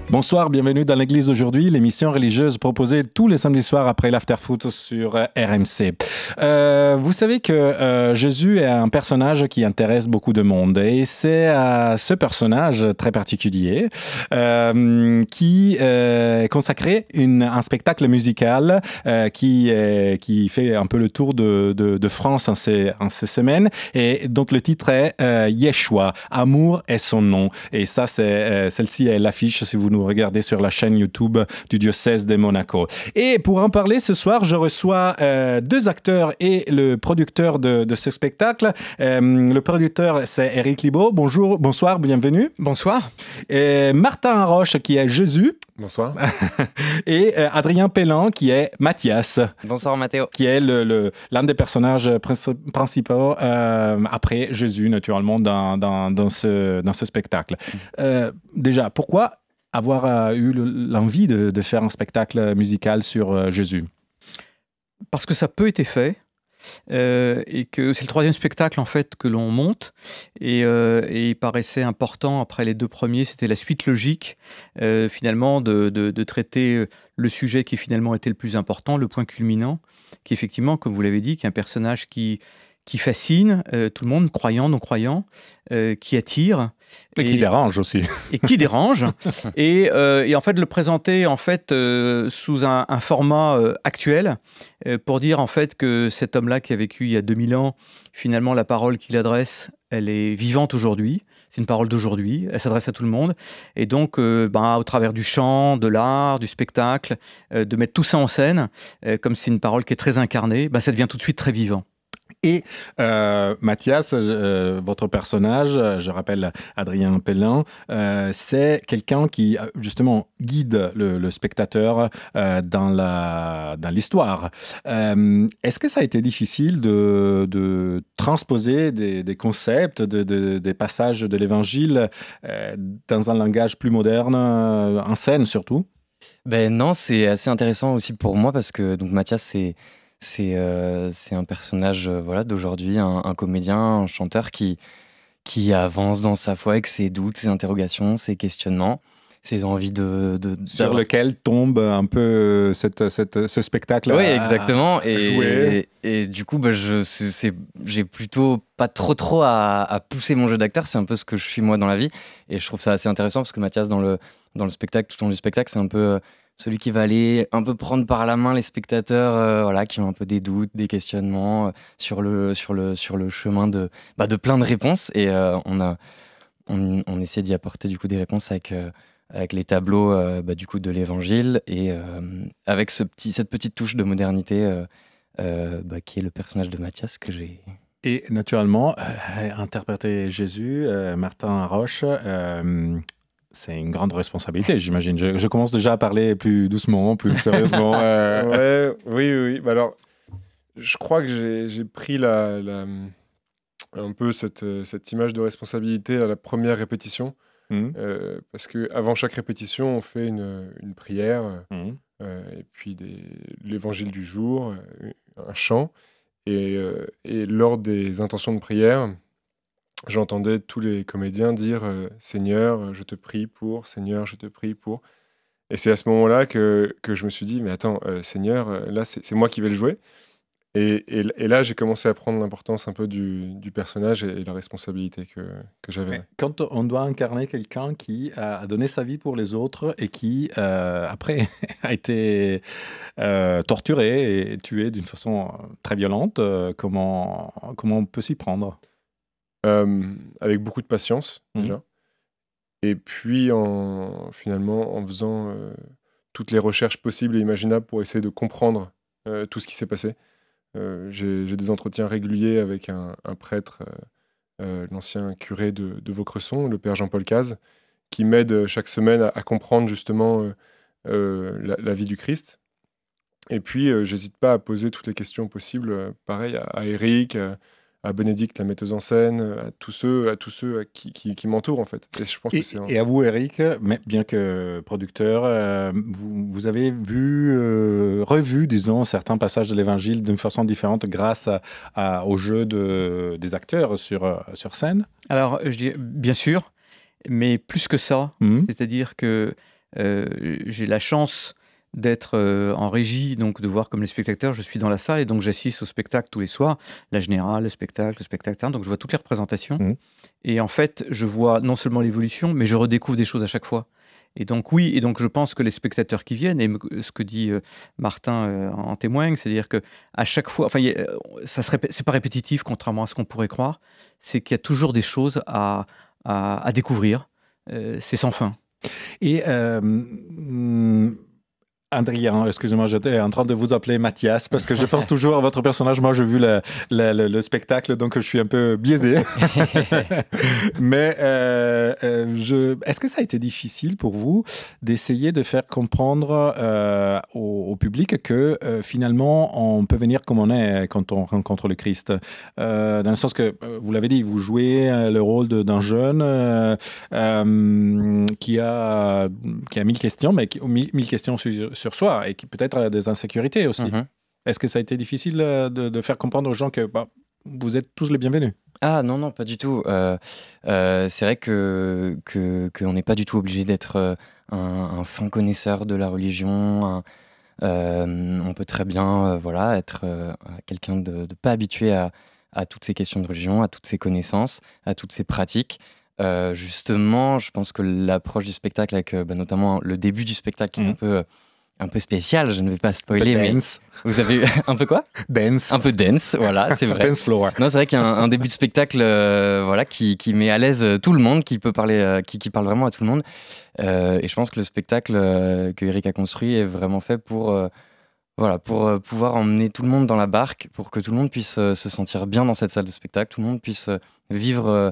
Bonsoir, bienvenue dans l'Église d'aujourd'hui, l'émission religieuse proposée tous les samedis soirs après l'after-foot sur RMC. Vous savez que Jésus est un personnage qui intéresse beaucoup de monde et c'est à ce personnage très particulier qui est consacré un spectacle musical qui fait un peu le tour de France en ces semaines et dont le titre est Yeshua, Amour est son nom. Et ça, celle-ci est l'affiche si vous nous regardez sur la chaîne YouTube du diocèse de Monaco. Et pour en parler ce soir, je reçois deux acteurs et le producteur de ce spectacle. Le producteur, c'est Éric Libaud. Bonsoir, bienvenue. Bonsoir. Et Martin Haroche, qui est Jésus. Bonsoir. Et Adrien Pellan, qui est Mathias. Bonsoir, Mathéo. Qui est l'un des personnages principaux après Jésus, naturellement, dans ce spectacle. Déjà, pourquoi avoir eu l'envie de faire un spectacle musical sur Jésus? Parce que ça peut être fait. Et que c'est le troisième spectacle en fait que l'on monte et il paraissait important après les deux premiers, c'était la suite logique finalement de traiter le sujet qui finalement était le plus important, le point culminant, qui effectivement, comme vous l'avez dit, qui est un personnage qui fascine tout le monde, croyant, non-croyant, qui attire. Et qui dérange aussi. Et qui dérange. et en fait, le présenter en fait, sous un format actuel, pour dire en fait que cet homme-là qui a vécu il y a 2000 ans, finalement, la parole qu'il adresse, elle est vivante aujourd'hui. C'est une parole d'aujourd'hui, elle s'adresse à tout le monde. Et donc, au travers du chant, de l'art, du spectacle, de mettre tout ça en scène, comme c'est une parole qui est très incarnée, ça devient tout de suite très vivant. Et Mathias, votre personnage, je rappelle Adrien Pellan, c'est quelqu'un qui justement guide le spectateur dans l'histoire. Est-ce que ça a été difficile de transposer des concepts, des passages de l'Évangile dans un langage plus moderne, en scène surtout? Non, c'est assez intéressant aussi pour moi parce que donc Mathias, c'est un personnage d'aujourd'hui, un comédien, un chanteur qui avance dans sa foi avec ses doutes, ses interrogations, ses questionnements, ses envies sur lequel tombe un peu ce spectacle. Oui, exactement. Et du coup, j'ai plutôt pas trop à pousser mon jeu d'acteur. C'est un peu ce que je suis moi dans la vie. Et je trouve ça assez intéressant parce que Mathias, dans le spectacle, tout au long du spectacle, c'est un peu celui qui va aller un peu prendre par la main les spectateurs qui ont un peu des doutes, des questionnements sur le chemin de plein de réponses. Et on essaie d'y apporter du coup des réponses avec les tableaux du coup de l'Évangile et avec cette petite touche de modernité qui est le personnage de Mathias que j'ai. Et naturellement, interpréter Jésus, Martin Haroche, c'est une grande responsabilité, j'imagine. Je commence déjà à parler plus doucement, plus sérieusement. Oui. Alors, je crois que j'ai pris un peu cette image de responsabilité à la première répétition. Parce qu'avant chaque répétition, on fait une prière, et puis l'évangile du jour, un chant. Et lors des intentions de prière, j'entendais tous les comédiens dire Seigneur, je te prie pour, Seigneur, je te prie pour. Et c'est à ce moment-là que je me suis dit, mais attends, Seigneur, là, c'est moi qui vais le jouer. Et là, j'ai commencé à prendre l'importance un peu du personnage et la responsabilité que j'avais. Quand on doit incarner quelqu'un qui a donné sa vie pour les autres et qui, après, a été torturé et tué d'une façon très violente, comment on peut s'y prendre? Avec beaucoup de patience, déjà. Et puis, finalement, en faisant toutes les recherches possibles et imaginables pour essayer de comprendre tout ce qui s'est passé. J'ai des entretiens réguliers avec un prêtre, l'ancien curé de Vaucresson, le père Jean-Paul Cazes, qui m'aide chaque semaine à comprendre justement la vie du Christ. Et puis, j'hésite pas à poser toutes les questions possibles, pareil à Éric, à Bénédicte, la metteuse en scène, à tous ceux qui m'entourent en fait. Et je pense que c'est et à vous, Éric, mais bien que producteur, vous avez revu, disons, certains passages de l'Évangile d'une façon différente grâce au jeu des acteurs sur scène? Alors, je dis bien sûr, mais plus que ça, c'est-à-dire que j'ai la chance d'être en régie, donc de voir comme les spectateurs, je suis dans la salle et donc j'assiste au spectacle tous les soirs, la générale, le spectacle, donc je vois toutes les représentations. Mmh. Et en fait, je vois non seulement l'évolution, mais je redécouvre des choses à chaque fois. Et donc oui, et donc je pense que les spectateurs qui viennent, et ce que dit Martin en témoigne, c'est-à-dire que à chaque fois, enfin, c'est pas répétitif, contrairement à ce qu'on pourrait croire, c'est qu'il y a toujours des choses à découvrir. C'est sans fin. Et Adrien, excusez-moi, j'étais en train de vous appeler Mathias parce que je pense toujours à votre personnage. Moi, j'ai vu le spectacle, donc je suis un peu biaisé. Mais est-ce que ça a été difficile pour vous d'essayer de faire comprendre au public que finalement, on peut venir comme on est quand on rencontre le Christ? Dans le sens que, vous l'avez dit, vous jouez le rôle d'un jeune qui a 1000 questions, mais 1000 questions sur soi et qui peut-être a des insécurités aussi. Est-ce que ça a été difficile de faire comprendre aux gens que vous êtes tous les bienvenus? Ah non, non, pas du tout. C'est vrai qu'on n'est pas du tout obligé d'être un fin connaisseur de la religion. On peut très bien voilà, être quelqu'un de pas habitué à toutes ces questions de religion, à toutes ces connaissances, à toutes ces pratiques. Justement, je pense que l'approche du spectacle avec notamment le début du spectacle qui est un peu spécial, je ne vais pas spoiler, mais vous avez un peu quoi? Dance. Un peu dance, voilà, c'est vrai. Dance floor. Non, c'est vrai qu'il y a un début de spectacle voilà, qui met à l'aise tout le monde, qui peut parler, qui parle vraiment à tout le monde. Et je pense que le spectacle que Eric a construit est vraiment fait pour, voilà, pour pouvoir emmener tout le monde dans la barque, pour que tout le monde puisse se sentir bien dans cette salle de spectacle, tout le monde puisse vivre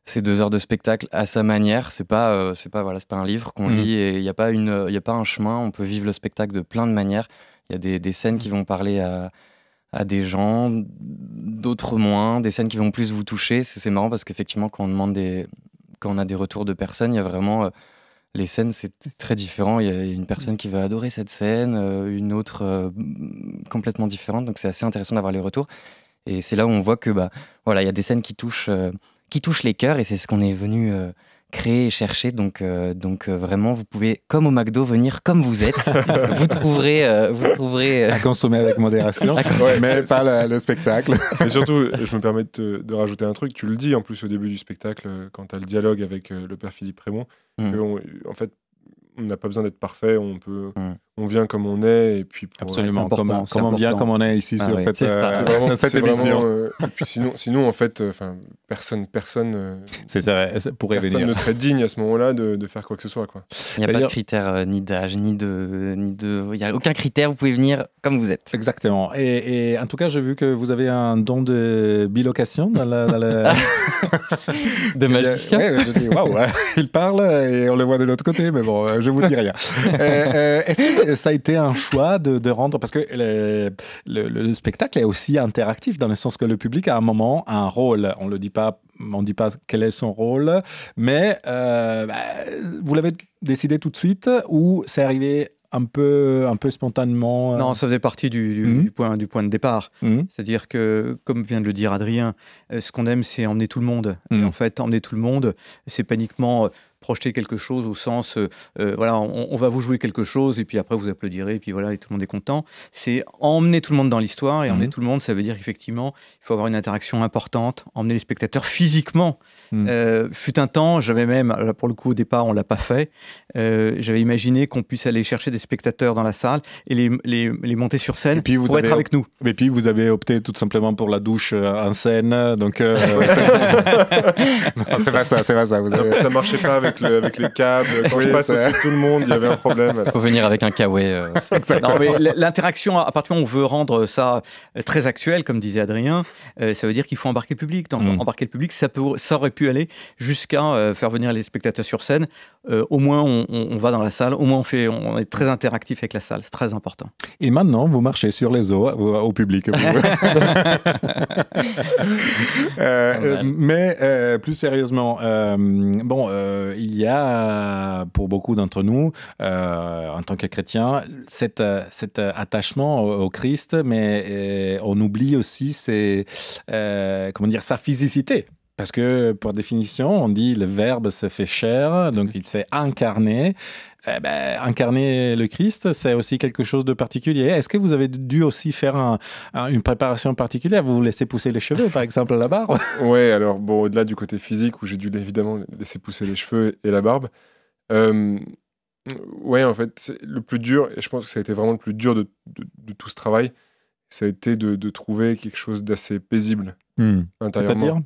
ces 2 heures de spectacle à sa manière. C'est pas voilà, c'est pas un livre qu'on lit et il y a pas un chemin. On peut vivre le spectacle de plein de manières. Il y a des scènes qui vont parler à des gens, d'autres moins, des scènes qui vont plus vous toucher. C'est marrant parce qu'effectivement, quand on a des retours de personnes, il y a vraiment les scènes, c'est très différent. Il y a une personne qui va adorer cette scène, une autre complètement différente. Donc c'est assez intéressant d'avoir les retours. Et c'est là où on voit que voilà, il y a des scènes qui touchent les cœurs et c'est ce qu'on est venu créer et chercher. Donc vraiment, vous pouvez, comme au McDo, venir comme vous êtes. Vous trouverez à consommer avec modération, mais pas le spectacle. Et surtout, je me permets de rajouter un truc. Tu le dis en plus au début du spectacle, quand tu as le dialogue avec le père Philippe Raymond, en fait, on n'a pas besoin d'être parfait, on vient comme on est et puis absolument comme on vient comme on est ici sur cette émission. Et puis sinon en fait, personne ne serait digne à ce moment-là de faire quoi que ce soit, quoi. Il n'y a pas de critère ni d'âge ni de il y a aucun critère, vous pouvez venir comme vous êtes. Exactement. Et en tout cas, j'ai vu que vous avez un don de bilocation dans la de magicien. Ouais, je dis waouh, il parle et on le voit de l'autre côté, mais bon, je vous dis rien. Est-ce que ça a été un choix de rendre, parce que le spectacle est aussi interactif dans le sens que le public à un moment a un rôle. On dit pas quel est son rôle, mais vous l'avez décidé tout de suite ou c'est arrivé un peu spontanément? Non, ça faisait partie du point de départ. C'est-à-dire que, comme vient de le dire Adrien, ce qu'on aime, c'est emmener tout le monde. Et en fait, emmener tout le monde, c'est pas uniquement projeter quelque chose au sens, voilà, on va vous jouer quelque chose et puis après vous applaudirez et puis voilà, et tout le monde est content. C'est emmener tout le monde dans l'histoire et emmener tout le monde, ça veut dire qu'effectivement, il faut avoir une interaction importante, emmener les spectateurs physiquement. Fut un temps, j'avais même, là, pour le coup au départ, on l'a pas fait, j'avais imaginé qu'on puisse aller chercher des spectateurs dans la salle et les monter sur scène et puis pour être avec nous. Et puis vous avez opté tout simplement pour la douche en scène, donc c'est pas ça. Ça marchait pas avec les câbles. Quand je passe au-dessus de tout le monde, il y avait un problème. Il faut venir avec un kawaii. Non, mais l'interaction, à partir du moment où on veut rendre ça très actuel, comme disait Adrien, ça veut dire qu'il faut embarquer le public. Donc, embarquer le public, ça aurait pu aller jusqu'à faire venir les spectateurs sur scène. Au moins, on va dans la salle. Au moins, on est très interactif avec la salle. C'est très important. Et maintenant, vous marchez sur les os au public. Mais plus sérieusement, il y a pour beaucoup d'entre nous, en tant que chrétiens, cet attachement au Christ, mais on oublie aussi sa physicité. Parce que, par définition, on dit le Verbe s'est fait chair, donc il s'est incarné. Incarner le Christ, c'est aussi quelque chose de particulier. Est-ce que vous avez dû aussi faire une préparation particulière? Vous laissez pousser les cheveux, par exemple, la barbe? Ouais, alors bon, au-delà du côté physique, où j'ai dû évidemment laisser pousser les cheveux et la barbe, euh, ouais, en fait, le plus dur, et je pense que ça a été vraiment le plus dur de tout ce travail, ça a été de trouver quelque chose d'assez paisible intérieurement. C'est-à-dire?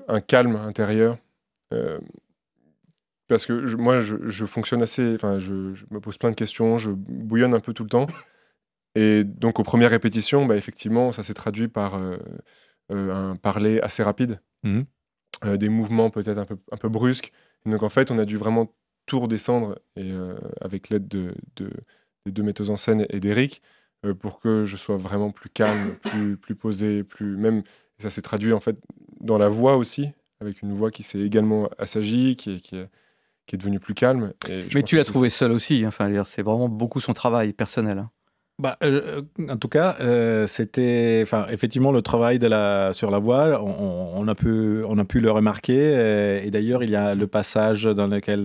Un calme intérieur. Parce que moi, je fonctionne assez. Enfin, je me pose plein de questions, je bouillonne un peu tout le temps. Et donc, aux premières répétitions, effectivement, ça s'est traduit par un parler assez rapide, des mouvements peut-être un peu brusques. Et donc, en fait, on a dû vraiment tout redescendre et, avec l'aide des deux metteuses en scène et d'Eric, pour que je sois vraiment plus calme, plus posé, même. Ça s'est traduit en fait dans la voix aussi, avec une voix qui s'est également assagie, qui est devenue plus calme. Mais tu l'as trouvé seul aussi, enfin, c'est vraiment beaucoup son travail personnel. En tout cas, c'était, effectivement, le travail sur la voix, on a pu le remarquer. Et d'ailleurs, il y a le passage dans lequel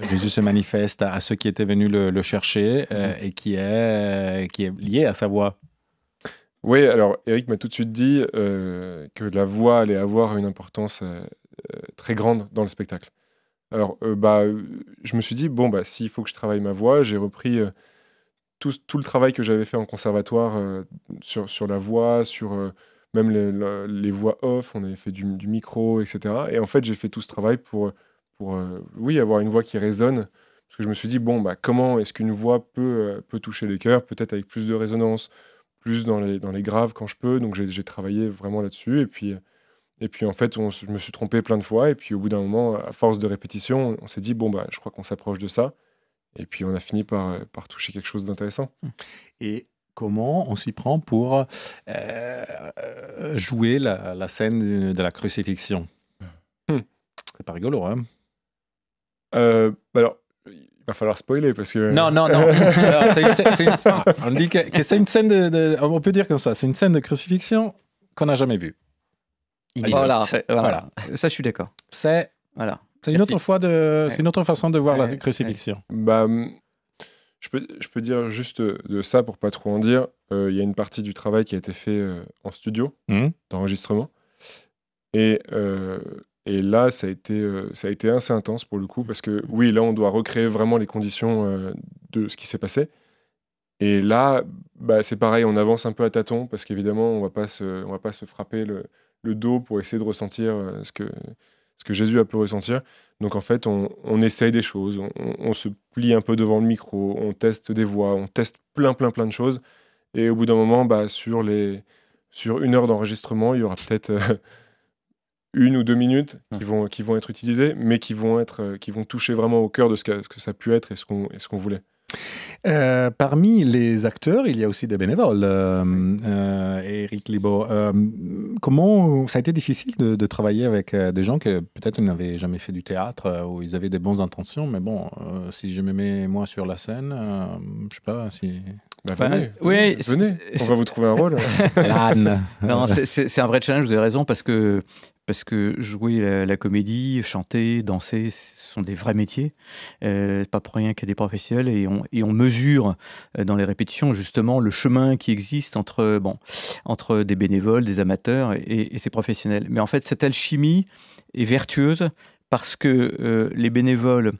Jésus se manifeste à ceux qui étaient venus le chercher et qui est lié à sa voix. Oui, alors Eric m'a tout de suite dit que la voix allait avoir une importance très grande dans le spectacle. Alors, je me suis dit, bon, s'il faut que je travaille ma voix, j'ai repris tout le travail que j'avais fait en conservatoire sur la voix, sur même les voix off, on avait fait du micro, etc. Et en fait, j'ai fait tout ce travail pour oui, avoir une voix qui résonne. Parce que je me suis dit, bon, comment est-ce qu'une voix peut toucher les cœurs, peut-être avec plus de résonance, plus dans les graves quand je peux. Donc, j'ai travaillé vraiment là-dessus. Et puis en fait, je me suis trompé plein de fois. Et puis, au bout d'un moment, à force de répétition, on s'est dit, bon, je crois qu'on s'approche de ça. Et puis, on a fini par toucher quelque chose d'intéressant. Et comment on s'y prend pour jouer la scène de la crucifixion? C'est pas rigolo, hein? Alors, il va falloir spoiler parce que... Non. On dit que c'est une scène on peut dire comme ça, c'est une scène de crucifixion qu'on n'a jamais vue. Voilà. Ça, je suis d'accord. C'est une autre c'est une autre façon de voir la crucifixion. Je peux dire juste de ça pour pas trop en dire. Il y a une partie du travail qui a été fait en studio, d'enregistrement. Et là, ça a été assez intense pour le coup, parce que oui, là, on doit recréer vraiment les conditions de ce qui s'est passé. Et là, c'est pareil, on avance un peu à tâtons, parce qu'évidemment, on va pas se frapper le dos pour essayer de ressentir ce que Jésus a pu ressentir. Donc en fait, on essaye des choses, on se plie un peu devant le micro, on teste des voix, on teste plein de choses. Et au bout d'un moment, sur une heure d'enregistrement, il y aura peut-être 1 ou 2 minutes qui vont être utilisées, mais qui vont toucher vraiment au cœur de ce que ça a pu être et ce qu'on voulait. Parmi les acteurs, il y a aussi des bénévoles. Eric Libaud, comment ça a été difficile de travailler avec des gens qui peut-être n'avaient jamais fait du théâtre ou ils avaient des bonnes intentions, mais bon, si je me mets moi sur la scène, je sais pas si... venez, on va vous trouver un rôle. Non, c'est un vrai challenge, vous avez raison, parce que jouer la comédie, chanter, danser, ce sont des vrais métiers. Pas pour rien qu'il y a des professionnels et on mesure dans les répétitions justement le chemin qui existe entre des bénévoles, des amateurs et ces professionnels. Mais en fait, cette alchimie est vertueuse parce que les bénévoles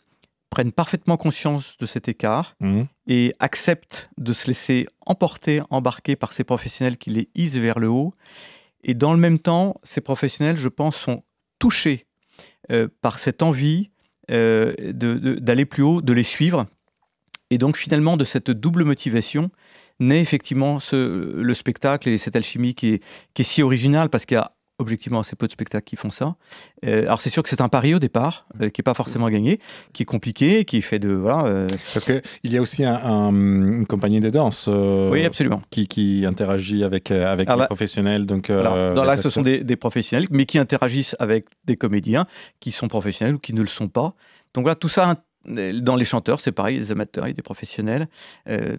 prennent parfaitement conscience de cet écart et acceptent de se laisser embarquer par ces professionnels qui les hissent vers le haut. Et dans le même temps, ces professionnels, je pense, sont touchés par cette envie d'aller plus haut, de les suivre. Et donc finalement, de cette double motivation, naît effectivement le spectacle et cette alchimie qui est si originale, parce qu'il y a objectivement assez peu de spectacles qui font ça. Alors c'est sûr que c'est un pari au départ, qui n'est pas forcément gagné, qui est compliqué, qui est fait de... Parce qu'il y a aussi une compagnie de danse oui, absolument. Qui interagit avec les professionnels. Donc, dans l'axe, ce sont des professionnels, mais qui interagissent avec des comédiens qui sont professionnels ou qui ne le sont pas. Donc voilà, tout ça... Dans les chanteurs, c'est pareil, des amateurs et des professionnels.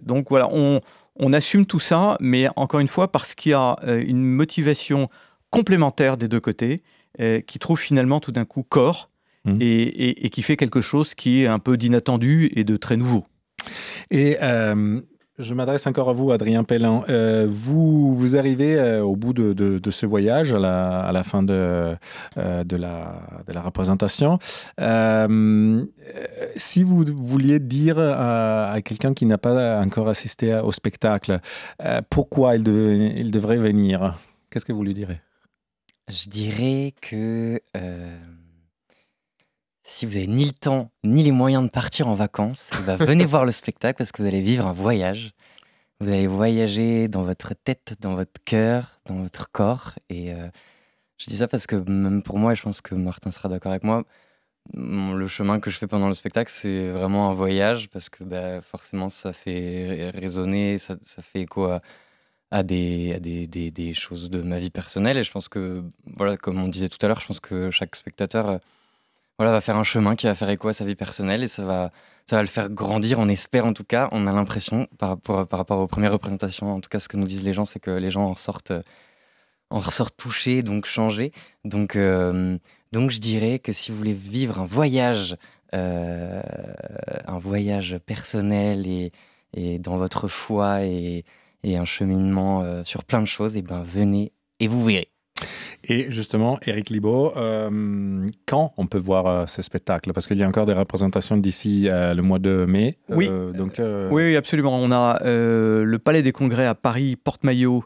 Donc voilà, on assume tout ça, mais encore une fois, parce qu'il y a une motivation complémentaire des deux côtés, qui trouve finalement tout d'un coup corps et qui fait quelque chose qui est un peu d'inattendu et de très nouveau. Et je m'adresse encore à vous, Adrien Pellan. Vous arrivez au bout de ce voyage, à la fin de la représentation. Si vous vouliez dire à quelqu'un qui n'a pas encore assisté au spectacle, pourquoi il devrait venir, qu'est-ce que vous lui direz? Je dirais que si vous n'avez ni le temps ni les moyens de partir en vacances, venez voir le spectacle parce que vous allez vivre un voyage. Vous allez voyager dans votre tête, dans votre cœur, dans votre corps. Et je dis ça parce que même pour moi, et je pense que Martin sera d'accord avec moi, le chemin que je fais pendant le spectacle, c'est vraiment un voyage parce que forcément, ça fait résonner, ça fait écho à des choses de ma vie personnelle. Et je pense que, voilà, comme on disait tout à l'heure, je pense que chaque spectateur va faire un chemin qui va faire écho à sa vie personnelle et ça va le faire grandir, on espère en tout cas. On a l'impression, par rapport aux premières représentations, en tout cas ce que nous disent les gens, c'est que les gens en ressortent touchés, donc changés. Donc je dirais que si vous voulez vivre un voyage personnel et dans votre foi et un cheminement sur plein de choses, et venez et vous verrez. Et justement, Éric Libaud, quand on peut voir ce spectacle? Parce qu'il y a encore des représentations d'ici le mois de mai. Oui, oui, absolument. On a le Palais des Congrès à Paris, Porte-Maillot,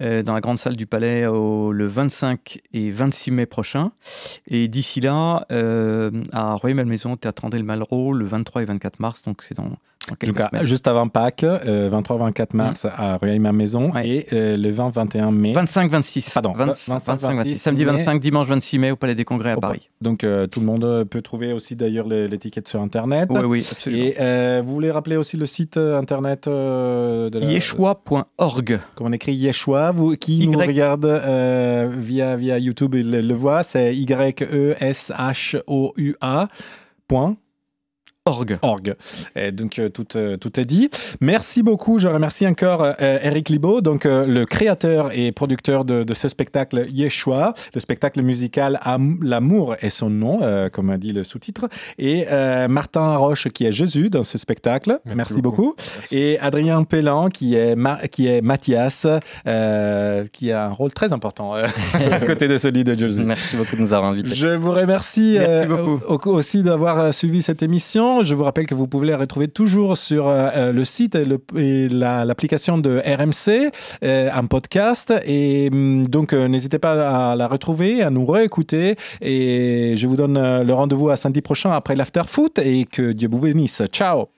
dans la grande salle du Palais, le 25 et 26 mai prochain. Et d'ici là, à Rueil-Malmaison, Théâtre André-le-Malraux, le 23 et 24 mars. Donc c'est dans quelques semaines. Juste avant Pâques, 23-24 mars à Rueil-Malmaison et le 20-21 mai. 25-26. Pardon, 25-26. Samedi 25, dimanche 26 mai au Palais des Congrès à Paris. Donc tout le monde peut trouver aussi d'ailleurs les tickets sur Internet. Oui, absolument. Et vous voulez rappeler aussi le site Internet de Yeshua.org. Comme on écrit Yeshua, qui nous regarde via YouTube, il le voit, c'est YESHOUA.org. Et donc tout est dit. Merci beaucoup. Je remercie encore Éric Libaud, donc le créateur et producteur de ce spectacle Yeshua, le spectacle musical L'amour est son nom, comme a dit le sous-titre, et Martin Roche qui est Jésus dans ce spectacle. Merci beaucoup. Merci. Et Adrien Pellan qui est Mathias, qui a un rôle très important à côté de celui de Jésus. Merci beaucoup de nous avoir invités. Je vous remercie aussi d'avoir suivi cette émission. Je vous rappelle que vous pouvez la retrouver toujours sur le site et l'application de RMC, en podcast. Et donc, n'hésitez pas à la retrouver, à nous réécouter. Et je vous donne le rendez-vous à samedi prochain après l'After Foot et que Dieu vous bénisse. Ciao!